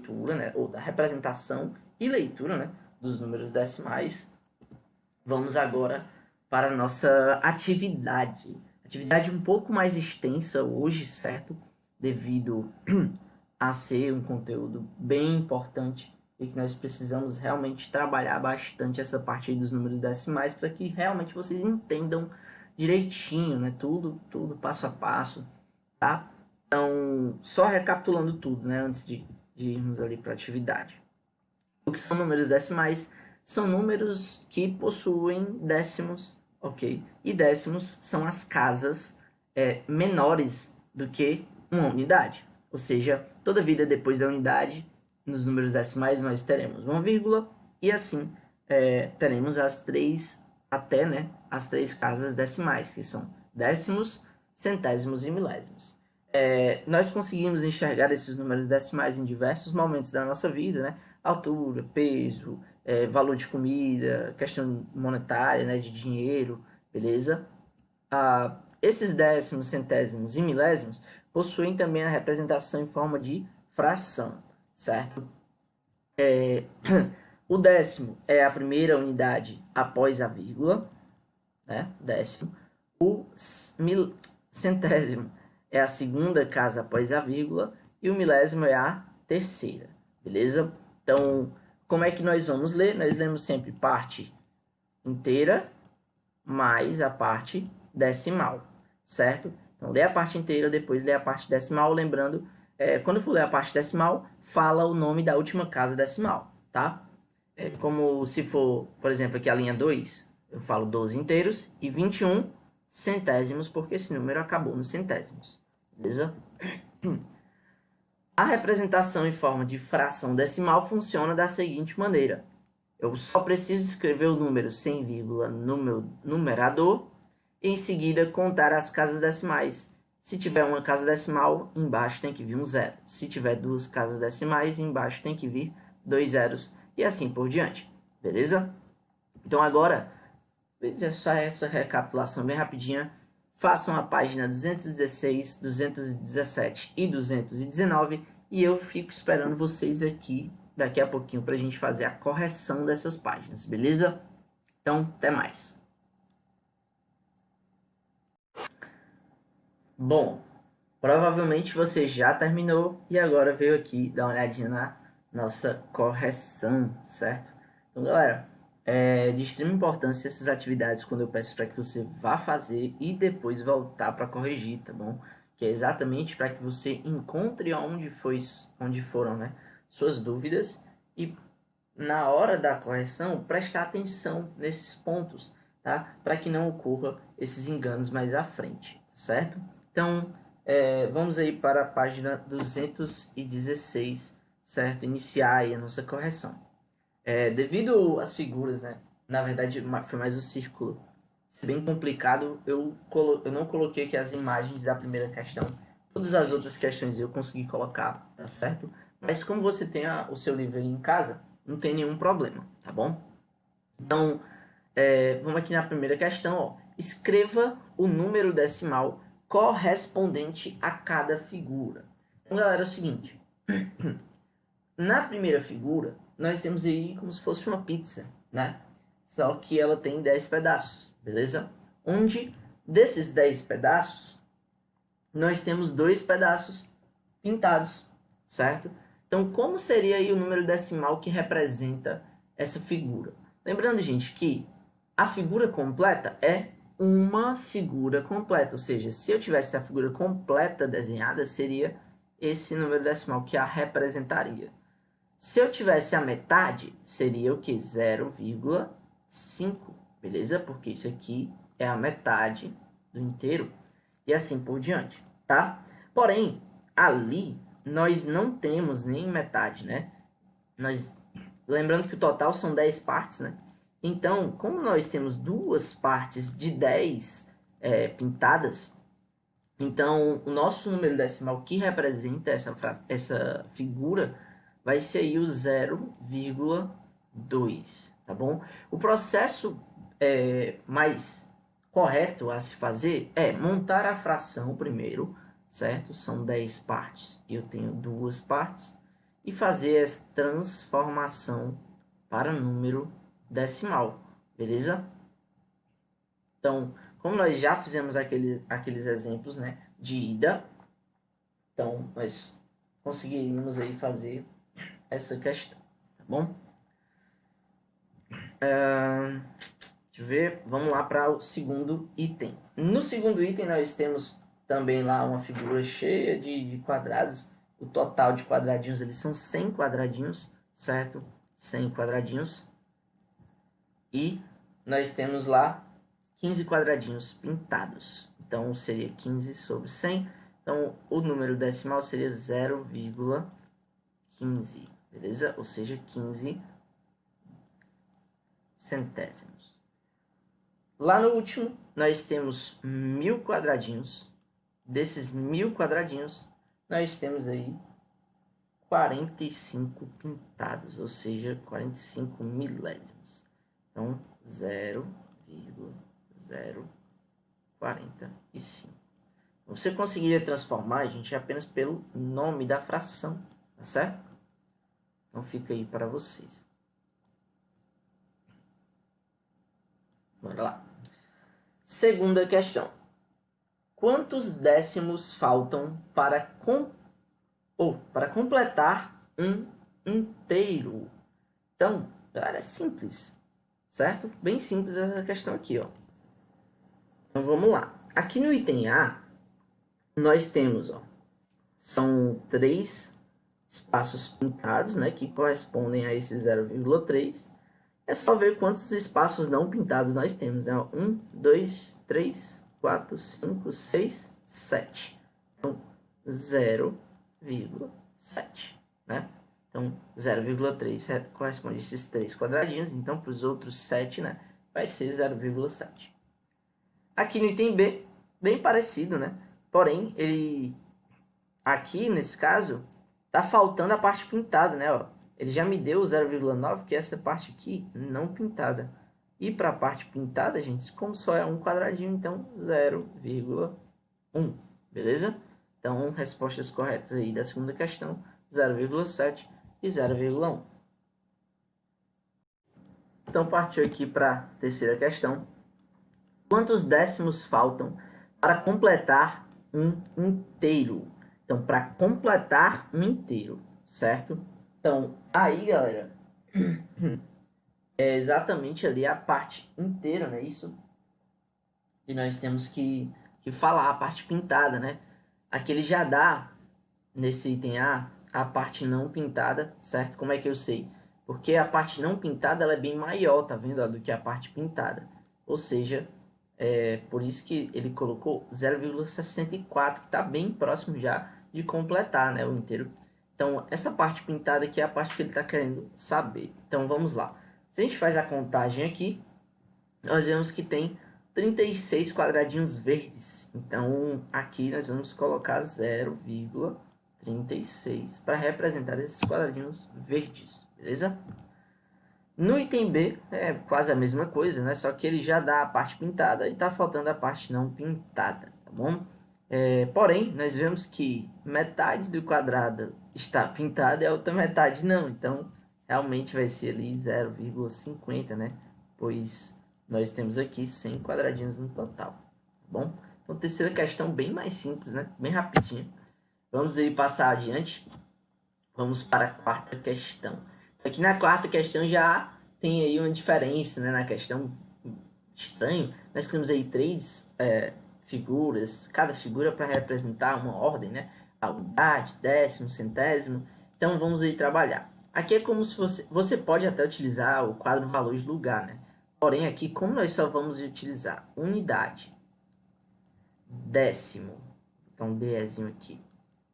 leitura, né, ou da representação e leitura, né, dos números decimais, vamos agora para a nossa atividade. Atividade um pouco mais extensa hoje, certo? Devido a ser um conteúdo bem importante e que nós precisamos realmente trabalhar bastante essa parte aí dos números decimais para que realmente vocês entendam direitinho, né? Tudo passo a passo, tá? Então, só recapitulando tudo, né? Antes de irmos ali para a atividade. O que são números decimais? São números que possuem décimos, ok? E décimos são as casas menores do que uma unidade. Ou seja, toda vida depois da unidade, nos números decimais nós teremos uma vírgula e assim teremos as três, até, né, as três casas decimais, que são décimos, centésimos e milésimos. Nós conseguimos enxergar esses números decimais em diversos momentos da nossa vida, né? Altura, peso, valor de comida, questão monetária, né, de dinheiro, beleza? Esses décimos, centésimos e milésimos possuem também a representação em forma de fração, certo? O décimo é a primeira unidade após a vírgula, né? Décimo. O centésimo é a segunda casa após a vírgula e o milésimo é a terceira, beleza? Então, como é que nós vamos ler? Nós lemos sempre parte inteira mais a parte decimal, certo? Então, lê a parte inteira, depois lê a parte decimal, lembrando, quando for ler a parte decimal, fala o nome da última casa decimal, tá? Como se for, por exemplo, aqui a linha 2, eu falo 12 inteiros e 21 centésimos, porque esse número acabou nos centésimos, beleza? A representação em forma de fração decimal funciona da seguinte maneira. Eu só preciso escrever o número sem vírgula no meu numerador e em seguida contar as casas decimais. Se tiver uma casa decimal, embaixo tem que vir um zero. Se tiver duas casas decimais, embaixo tem que vir 2 zeros e assim por diante. Beleza? Então agora, veja só essa recapitulação bem rapidinha. Façam a página 216, 217 e 219 e eu fico esperando vocês aqui daqui a pouquinho para a gente fazer a correção dessas páginas, beleza? Então, até mais. Bom, provavelmente você já terminou e agora veio aqui dar uma olhadinha na nossa correção, certo? Então, galera, é de extrema importância essas atividades quando eu peço para que você vá fazer e depois voltar para corrigir, tá bom? Que é exatamente para que você encontre onde foram, né, suas dúvidas e na hora da correção prestar atenção nesses pontos, tá? Para que não ocorra esses enganos mais à frente, certo? Então, vamos aí para a página 216, certo? Iniciar aí a nossa correção. Devido às figuras, né? Na verdade, foi mais o círculo ser bem complicado, eu não coloquei aqui as imagens da primeira questão. Todas as outras questões eu consegui colocar, tá certo? Mas como você tem o seu livro aí em casa, não tem nenhum problema, tá bom? Então, vamos aqui na primeira questão, ó. Escreva o número decimal correspondente a cada figura. Então, galera, é o seguinte. Na primeira figura, nós temos aí como se fosse uma pizza, né? Só que ela tem 10 pedaços, beleza? Onde, desses 10 pedaços, nós temos 2 pedaços pintados, certo? Então, como seria aí o número decimal que representa essa figura? Lembrando, gente, que a figura completa é uma figura completa, ou seja, se eu tivesse a figura completa desenhada, seria esse número decimal que a representaria. Se eu tivesse a metade, seria o que? 0,5, beleza? Porque isso aqui é a metade do inteiro e assim por diante, tá? Porém, ali nós não temos nem metade, né? Lembrando que o total são 10 partes, né? Então, como nós temos duas partes de 10 pintadas, então o nosso número decimal que representa essa figura vai ser aí o 0,2, tá bom? O processo mais correto a se fazer é montar a fração primeiro, certo? São 10 partes e eu tenho duas partes. e fazer essa transformação para número decimal, beleza? Então, como nós já fizemos aqueles exemplos, né, de ida, então nós conseguiríamos aí fazer essa questão, tá bom? Deixa eu ver, vamos lá para o segundo item. No segundo item nós temos também lá uma figura cheia de quadrados. O total de quadradinhos, eles são 100 quadradinhos, certo? 100 quadradinhos. E nós temos lá 15 quadradinhos pintados. Então, seria 15 sobre 100. Então, o número decimal seria 0,15, beleza? Ou seja, 15 centésimos. Lá no último, nós temos 1000 quadradinhos. Desses 1000 quadradinhos, nós temos aí 45 pintados, ou seja, 45 milésimos. Então, 0,045. Você conseguiria transformar, gente, apenas pelo nome da fração, tá certo? Então, fica aí para vocês. Bora lá. Segunda questão. Quantos décimos faltam para completar um inteiro? Então, galera, é simples, certo? Bem simples essa questão aqui, ó. Então, vamos lá. Aqui no item A, nós temos, ó, são 3 espaços pintados, né, que correspondem a esse 0,3. É só ver quantos espaços não pintados nós temos, né? 1, 2, 3, 4, 5, 6, 7. Então, 0,7, né? Então, 0,3 corresponde a esses 3 quadradinhos. Então, para os outros 7, né, vai ser 0,7. Aqui no item B, bem parecido, né? Porém, ele aqui, nesse caso, tá faltando a parte pintada, né? Ó. Ele já me deu o 0,9, que é essa parte aqui não pintada. E para a parte pintada, gente, como só é um quadradinho, então 0,1, beleza? Então, respostas corretas aí da segunda questão, 0,7 e 0,1. Então, partiu aqui para a terceira questão. Quantos décimos faltam para completar um inteiro? Então, para completar um inteiro, certo? Então, aí, galera, é exatamente ali a parte inteira, né? Isso. E nós temos que falar, a parte pintada, né? Aqui ele já dá, nesse item a parte não pintada, certo? Como é que eu sei? Porque a parte não pintada, ela é bem maior, tá vendo? Ó, do que a parte pintada. Ou seja, por isso que ele colocou 0,64, que está bem próximo já de completar, né, o inteiro. Então, essa parte pintada aqui é a parte que ele está querendo saber. Então, vamos lá. Se a gente faz a contagem aqui, nós vemos que tem 36 quadradinhos verdes. Então, aqui nós vamos colocar 0,36 para representar esses quadradinhos verdes, beleza? No item B é quase a mesma coisa, né? Só que ele já dá a parte pintada e está faltando a parte não pintada, tá bom? Porém, nós vemos que metade do quadrado está pintada e a outra metade não. Então, realmente vai ser ali 0,50, né? Pois nós temos aqui 100 quadradinhos no total, tá bom? Então, terceira questão bem mais simples, né? Bem rapidinho. Vamos aí passar adiante. Vamos para a quarta questão. Aqui na quarta questão já tem aí uma diferença, né? Na questão estranho, nós temos aí 3 figuras, cada figura para representar uma ordem, né? A unidade, décimo, centésimo. Então vamos aí trabalhar. Aqui é como se você pode até utilizar o quadro valor de lugar, né? Porém aqui, como nós só vamos utilizar unidade, décimo, então Dzinho aqui,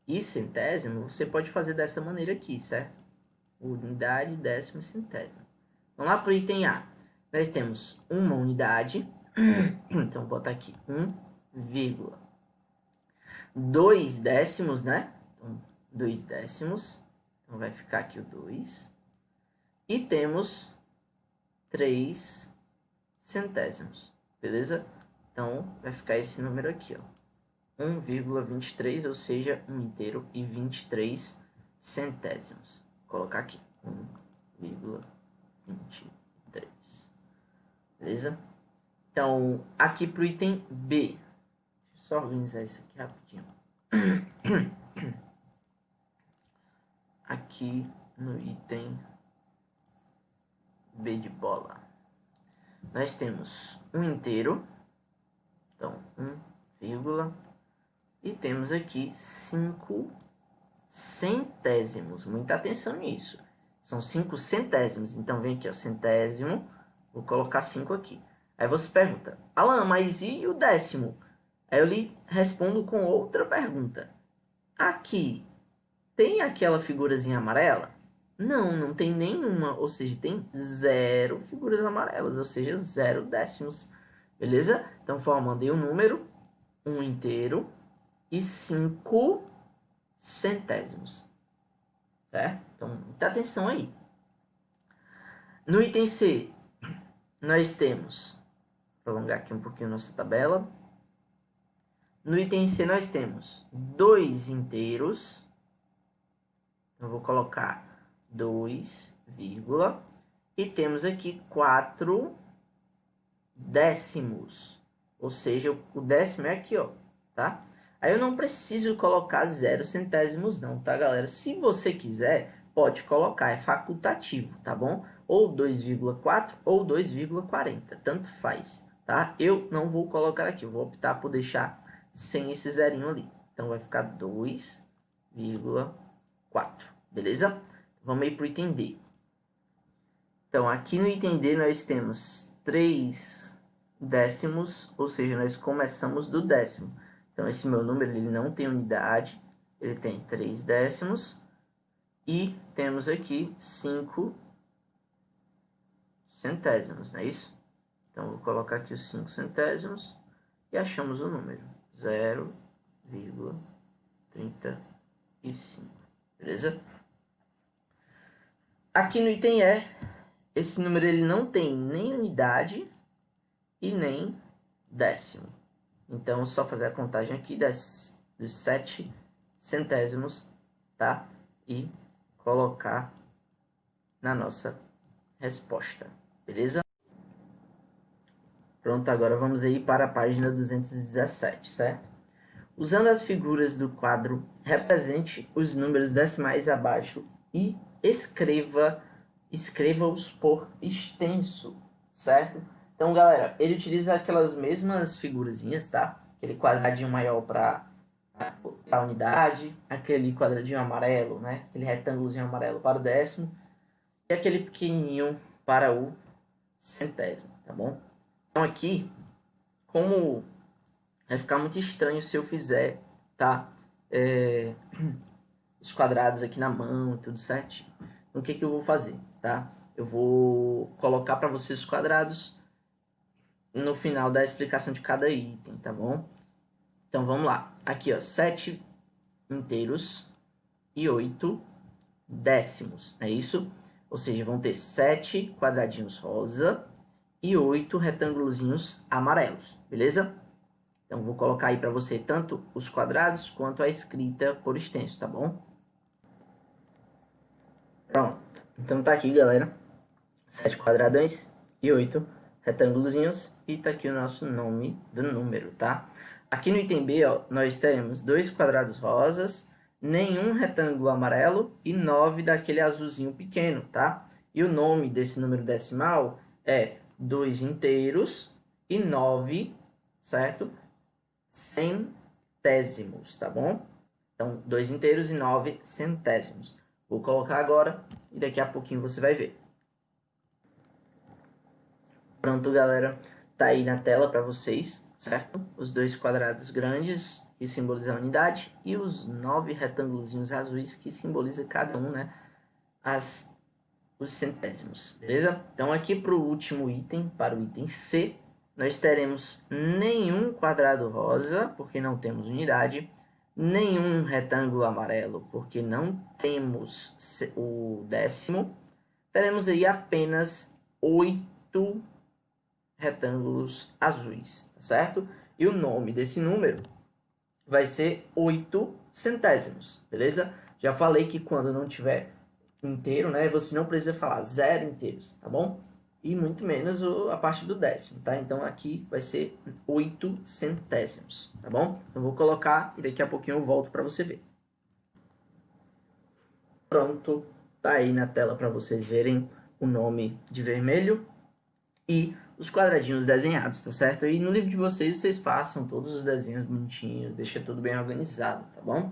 e centésimo, você pode fazer dessa maneira aqui, certo? Unidade, décimo e centésimo. Vamos lá para o item A. Nós temos uma unidade, então vou botar aqui 1,2 décimos, né? Então, 2 décimos, então vai ficar aqui o 2. E temos 3 centésimos, beleza? Então vai ficar esse número aqui, ó. 1,23, ou seja, 1 inteiro e 23 centésimos. colocar aqui, 1,23. Beleza? Então, aqui pro item B. Deixa eu só organizar isso aqui rapidinho. Aqui no item B de bola, nós temos um inteiro. Então, 1, e temos aqui 5 centésimos. Muita atenção nisso. São 5 centésimos. Então, vem aqui, ó, centésimo. Vou colocar 5 aqui. Aí você pergunta, Alan, mas e o décimo? Aí eu lhe respondo com outra pergunta. Aqui, tem aquela figurazinha amarela? Não, não tem nenhuma. Ou seja, tem 0 figuras amarelas. Ou seja, 0 décimos. Beleza? Então, formando aí um número, 1 inteiro e 5 centésimos. Certo? Então, muita atenção aí. No item C, nós temos... Vou prolongar aqui um pouquinho nossa tabela. No item C, nós temos 2 inteiros. Eu vou colocar 2, vírgula. E temos aqui 4 décimos. Ou seja, o décimo é aqui, ó. Tá? Aí eu não preciso colocar 0 centésimos não, tá, galera? Se você quiser, pode colocar, é facultativo, tá bom? Ou 2,4 ou 2,40, tanto faz, tá? Eu não vou colocar aqui, eu vou optar por deixar sem esse zerinho ali. Então, vai ficar 2,4, beleza? Vamos aí para o item D. Então, aqui no item D nós temos 3 décimos, ou seja, nós começamos do décimo. Então, esse meu número ele não tem unidade, ele tem 3 décimos. E temos aqui 5 centésimos, não é isso? Então, vou colocar aqui os 5 centésimos e achamos o número 0,35, beleza? Aqui no item E, esse número ele não tem nem unidade e nem décimo. Então, só fazer a contagem aqui dos 7 centésimos, tá? E colocar na nossa resposta, beleza? Pronto, agora vamos aí para a página 217, certo? Usando as figuras do quadro, represente os números decimais abaixo e escreva-os por extenso, certo? Então, galera, ele utiliza aquelas mesmas figurazinhas, tá? Aquele quadradinho maior para a unidade, aquele quadradinho amarelo, né? Aquele retângulozinho amarelo para o décimo e aquele pequenininho para o centésimo, tá bom? Então aqui, como vai ficar muito estranho se eu fizer, tá? Os quadrados aqui na mão, tudo certinho. Então, o que que eu vou fazer, tá? Eu vou colocar para vocês os quadrados no final da explicação de cada item, tá bom? Então, vamos lá. Aqui, ó, 7 inteiros e 8 décimos, é isso? Ou seja, vão ter 7 quadradinhos rosa e 8 retângulozinhos amarelos, beleza? Então, vou colocar aí para você tanto os quadrados quanto a escrita por extenso, tá bom? Pronto. Então, tá aqui, galera. 7 quadradões e 8 retângulozinhos. E tá aqui o nosso nome do número, tá? Aqui no item B, ó, nós teremos 2 quadrados rosas, nenhum retângulo amarelo e 9 daquele azulzinho pequeno, tá? E o nome desse número decimal é 2 inteiros e 9, certo? Centésimos, tá bom? Então, 2 inteiros e 9 centésimos. Vou colocar agora e daqui a pouquinho você vai ver. Pronto, galera. Tá aí na tela para vocês, certo? Os 2 quadrados grandes, que simbolizam a unidade, e os 9 retângulos azuis, que simbolizam cada um, né? Os centésimos, beleza? Então, aqui para o último item, para o item C, nós teremos nenhum quadrado rosa, porque não temos unidade, nenhum retângulo amarelo, porque não temos o décimo. Teremos aí apenas 8 retângulos azuis, tá certo? E o nome desse número vai ser 8 centésimos, beleza? Já falei que quando não tiver inteiro, né? Você não precisa falar 0 inteiros, tá bom? E muito menos a parte do décimo, tá? Então aqui vai ser 8 centésimos, tá bom? Eu vou colocar e daqui a pouquinho eu volto para você ver. Pronto, tá aí na tela para vocês verem o nome de vermelho e os quadradinhos desenhados, tá certo? E no livro de vocês, vocês façam todos os desenhos bonitinhos, deixa tudo bem organizado, tá bom?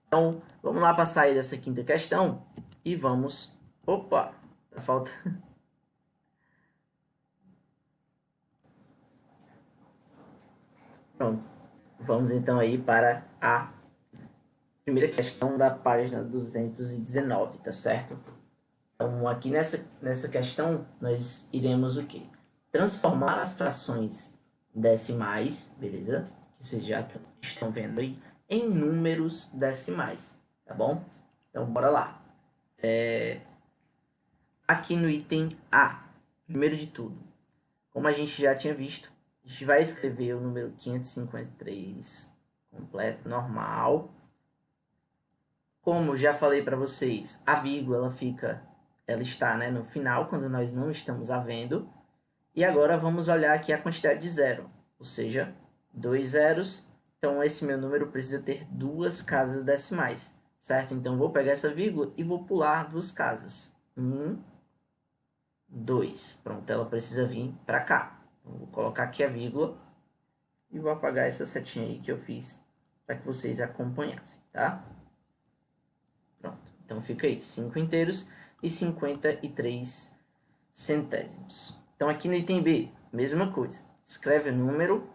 Então, vamos lá para sair dessa quinta questão e vamos... Opa, falta... Pronto, vamos então aí para a primeira questão da página 219, tá certo? Então, aqui nessa questão, nós iremos o quê? Transformar as frações decimais, beleza? Que vocês já estão vendo aí, em números decimais, tá bom? Então, bora lá. Aqui no item A, primeiro de tudo, como a gente já tinha visto, a gente vai escrever o número 553 completo, normal. Como já falei para vocês, a vírgula ela está, né, no final, quando nós não estamos a vendo. E agora vamos olhar aqui a quantidade de zero, ou seja, 2 zeros. Então esse meu número precisa ter duas casas decimais, certo? Então vou pegar essa vírgula e vou pular duas casas. 1, 2. Pronto, ela precisa vir para cá. Então, vou colocar aqui a vírgula e vou apagar essa setinha aí que eu fiz para que vocês acompanhassem, tá? Pronto, então fica aí, 5 inteiros e 53 centésimos. Então aqui no item B, mesma coisa. Escreve o número,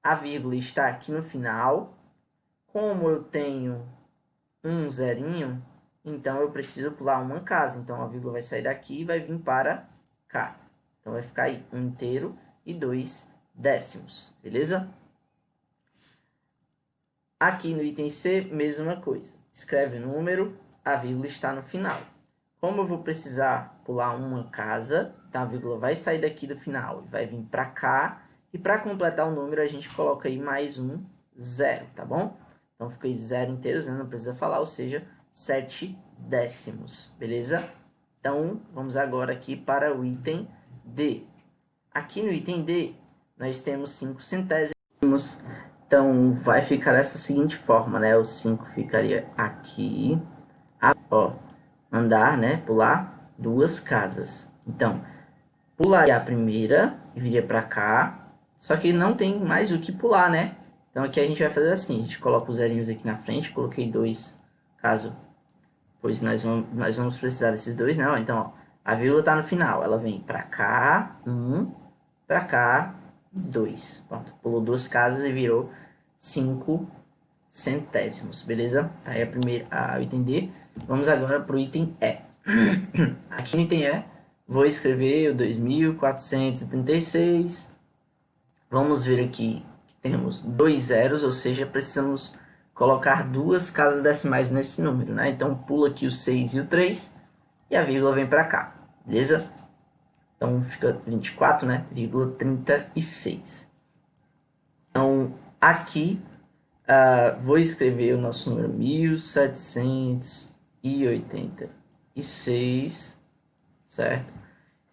a vírgula está aqui no final. Como eu tenho um zerinho, então eu preciso pular uma casa. Então a vírgula vai sair daqui e vai vir para cá. Então vai ficar aí 1 inteiro e 2 décimos, beleza? Aqui no item C, mesma coisa. Escreve o número, a vírgula está no final. Como eu vou precisar pular uma casa, então a vírgula vai sair daqui do final e vai vir para cá. E para completar o número, a gente coloca aí mais um zero, tá bom? Então fica aí 0 inteiros, né? Não precisa falar, ou seja, 7 décimos, beleza? Então vamos agora aqui para o item D. Aqui no item D, nós temos 5 centésimos. Então vai ficar dessa seguinte forma, né? O 5 ficaria aqui, ó, andar, né? Pular duas casas. Então, pularia a primeira e viria para cá. Só que não tem mais o que pular, né? Então aqui a gente vai fazer assim, a gente coloca os zerinhos aqui na frente, coloquei 2, caso, pois nós vamos precisar desses dois, né? Então, ó, a vírgula tá no final, ela vem para cá, 1, para cá, 2. Pronto, pulou duas casas e virou 5 centésimos, beleza? Aí a item D. Vamos agora para o item E. Aqui no item E, vou escrever o 2476. Vamos ver aqui que temos 2 zeros, ou seja, precisamos colocar duas casas decimais nesse número, né? Então pula aqui o 6 e o 3 e a vírgula vem para cá, beleza? Então fica 24, né? Vírgula 36. Então aqui vou escrever o nosso número 1786, certo?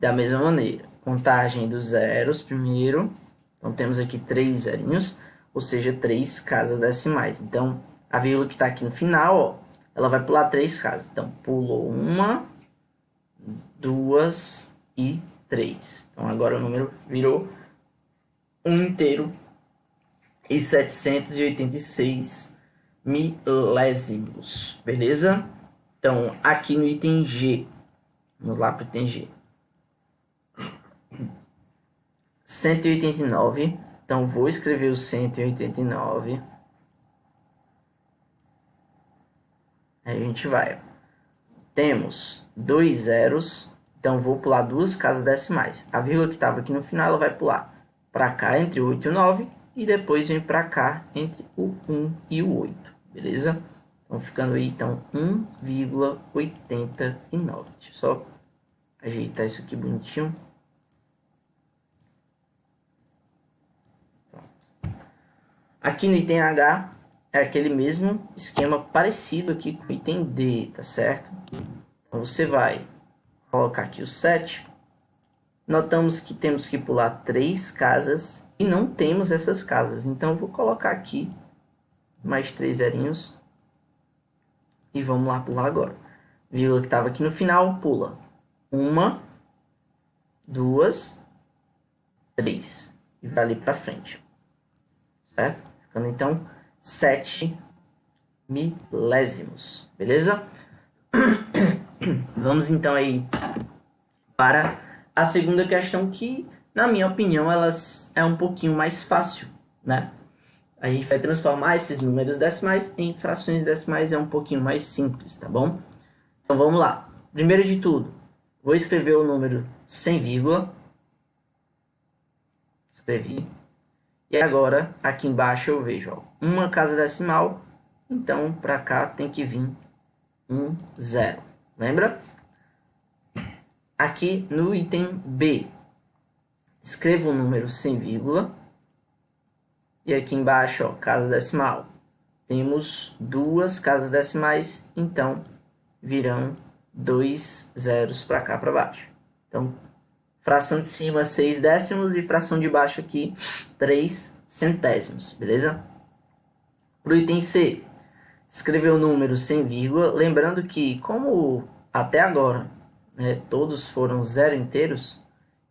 Da mesma maneira, contagem dos zeros primeiro. Então temos aqui 3 zerinhos, ou seja, 3 casas decimais. Então a vírgula que está aqui no final, ó, ela vai pular 3 casas. Então pulou 1, 2 e 3. Então agora o número virou 1 inteiro e 786 milésimos, beleza? Então aqui no item G, vamos lá para o item G. 189, então vou escrever o 189. Aí a gente vai. Temos 2 zeros, então vou pular duas casas decimais. A vírgula que estava aqui no final, ela vai pular para cá entre o 8 e o 9 e depois vem para cá entre o 1 e o 8, beleza? Então ficando aí então 1,89. Deixa eu só ajeitar isso aqui bonitinho. Aqui no item H é aquele mesmo esquema parecido aqui com o item D, tá certo? Então, você vai colocar aqui o 7. Notamos que temos que pular 3 casas e não temos essas casas. Então, eu vou colocar aqui mais 3 zerinhos. E vamos lá pular agora. Vírgula que estava aqui no final, pula. 1, 2, 3. E vai ali para frente. Certo? Ficando então 7 milésimos. Beleza? Vamos então aí para a segunda questão que, na minha opinião, elas é um pouquinho mais fácil, né? A gente vai transformar esses números decimais em frações decimais, é um pouquinho mais simples, tá bom? Então vamos lá. Primeiro de tudo, vou escrever o número sem vírgula. Escrevi. E agora, aqui embaixo eu vejo, ó, uma casa decimal, então para cá tem que vir 0. Lembra? Aqui no item B, escrevo o número sem vírgula. E aqui embaixo, ó, casa decimal. Temos 2 casas decimais, então virão 2 zeros para cá para baixo. Então, fração de cima 6 décimos e fração de baixo aqui 3 centésimos, beleza? Para o item C, escrever o número sem vírgula, lembrando que como até agora, né, todos foram zero inteiros,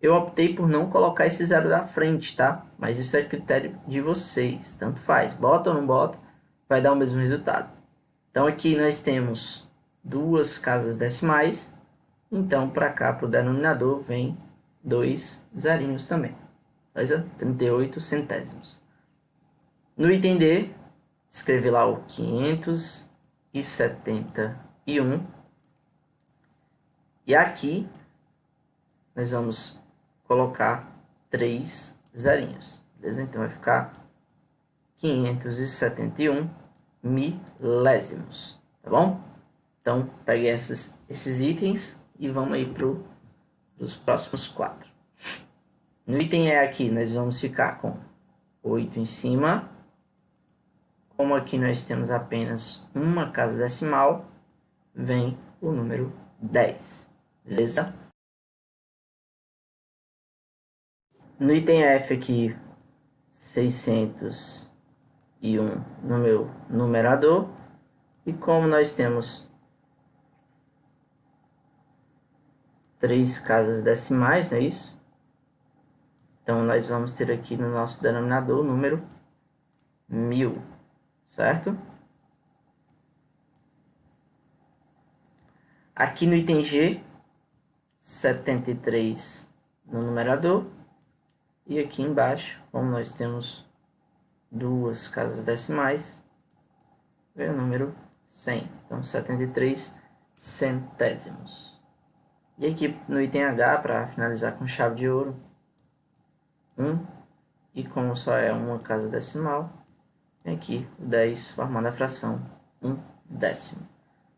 eu optei por não colocar esse zero da frente, tá? Mas isso é critério de vocês, tanto faz, bota ou não bota, vai dar o mesmo resultado. Então aqui nós temos 2 casas decimais, então para cá, para o denominador, vem 2 zerinhos também, beleza? 38 centésimos. No item D, escrever lá o 571. E aqui nós vamos colocar 3 zerinhos, beleza? Então vai ficar 571 milésimos, tá bom? Então peguei esses itens e vamos aí para os próximos 4. No item E aqui nós vamos ficar com 8 em cima. Como aqui nós temos apenas uma casa decimal, vem o número 10, beleza? No item F aqui, 601 no meu numerador. E como nós temos 3 casas decimais, não é isso? Então, nós vamos ter aqui no nosso denominador o número 1000, certo? Aqui no item G, 73 no numerador. E aqui embaixo, como nós temos 2 casas decimais, vem o número 100. Então, 73 centésimos. E aqui no item H, para finalizar com chave de ouro, 1. E como só é uma casa decimal, vem aqui o 10 formando a fração 1 décimo.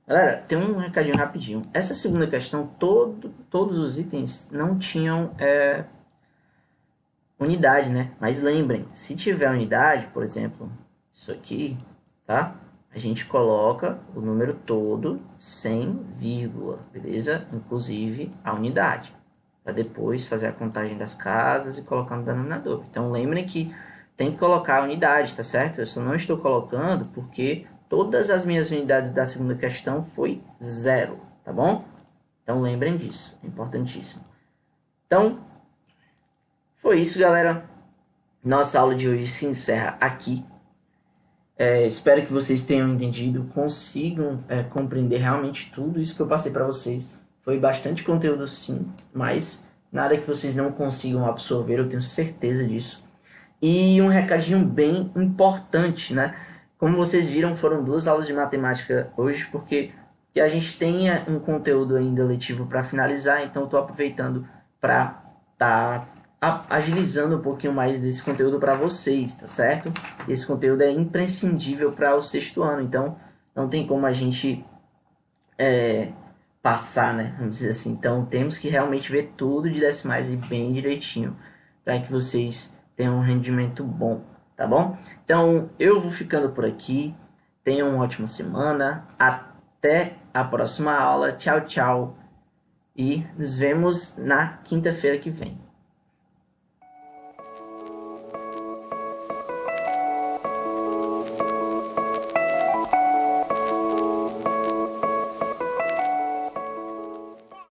Galera, tem um recadinho rapidinho. Essa segunda questão, todos os itens não tinham unidade, né? Mas lembrem, se tiver unidade, por exemplo, isso aqui, tá? A gente coloca o número todo sem vírgula, beleza? Inclusive a unidade, para depois fazer a contagem das casas e colocar no denominador. Então lembrem que tem que colocar a unidade, tá certo? Eu só não estou colocando porque todas as minhas unidades da segunda questão foi 0, tá bom? Então lembrem disso, é importantíssimo. Então, foi isso, galera. Nossa aula de hoje se encerra aqui. Espero que vocês tenham entendido, consigam compreender realmente tudo isso que eu passei para vocês. Foi bastante conteúdo sim, mas nada que vocês não consigam absorver, eu tenho certeza disso. E um recadinho bem importante, né? Como vocês viram, foram 2 aulas de matemática hoje, porque a gente tenha um conteúdo ainda letivo para finalizar, então eu estou aproveitando para estar agilizando um pouquinho mais desse conteúdo para vocês, tá certo? Esse conteúdo é imprescindível para o 6º ano, então não tem como a gente passar, né? Vamos dizer assim. Então temos que realmente ver tudo de decimais e bem direitinho, para que vocês tenham um rendimento bom, tá bom? Então eu vou ficando por aqui. Tenham uma ótima semana. Até a próxima aula. Tchau, tchau. E nos vemos na quinta-feira que vem.